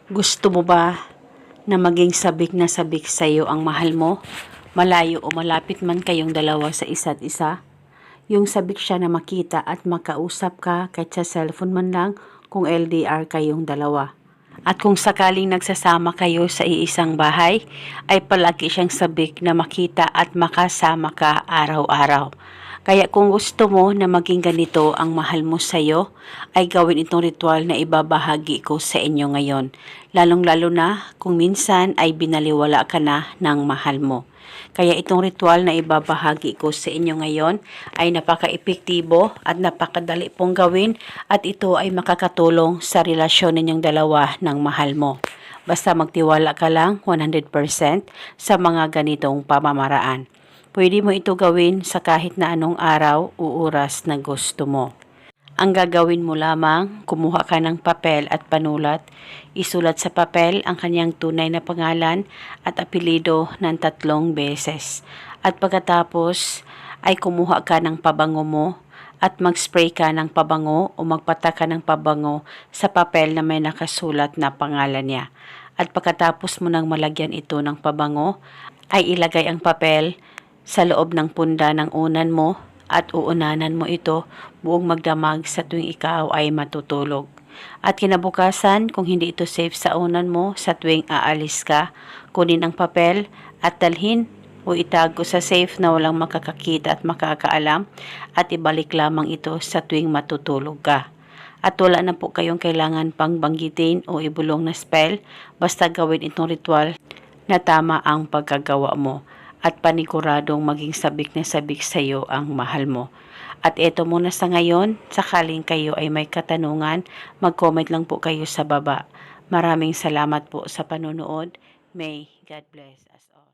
Gusto mo ba na maging sabik na sabik sa iyo ang mahal mo? Malayo o malapit man kayong dalawa sa isa't isa? Yung sabik siya na makita at makausap ka kahit sa cellphone man lang kung LDR kayong dalawa. At kung sakaling nagsasama kayo sa iisang bahay, ay palagi siyang sabik na makita at makasama ka araw-araw. Kaya kung gusto mo na maging ganito ang mahal mo sa'yo, ay gawin itong ritual na ibabahagi ko sa inyo ngayon. Lalong-lalo na kung minsan ay binaliwala ka na ng mahal mo. Kaya itong ritual na ibabahagi ko sa inyo ngayon ay napaka-epektibo at napakadali pong gawin at ito ay makakatulong sa relasyon ninyong dalawa ng mahal mo. Basta magtiwala ka lang 100% sa mga ganitong pamamaraan. Pwede mo ito gawin sa kahit na anong araw o oras na gusto mo. Ang gagawin mo lamang, kumuha ka ng papel at panulat, isulat sa papel ang kanyang tunay na pangalan at apelido ng 3 beses. At pagkatapos ay kumuha ka ng pabango mo at mag-spray ka ng pabango o magpatak ka ng pabango sa papel na may nakasulat na pangalan niya. At pagkatapos mo nang malagyan ito ng pabango, ay ilagay ang papel sa loob ng punda ng unan mo at uunanan mo ito buong magdamag sa tuwing ikaw ay matutulog. At kinabukasan, kung hindi ito safe sa unan mo sa tuwing aalis ka, kunin ang papel at dalhin o itago sa safe na walang makakakita at makakaalam at ibalik lamang ito sa tuwing matutulog ka. At wala na po kayong kailangan pang banggitin o ibulong na spell, basta gawin itong ritual na tama ang pagkagawa mo at paniguradong maging sabik na sabik sa iyo ang mahal mo. At eto muna sa ngayon, sakaling kayo ay may katanungan, mag-comment lang po kayo sa baba. Maraming salamat po sa panonood. May God bless us all.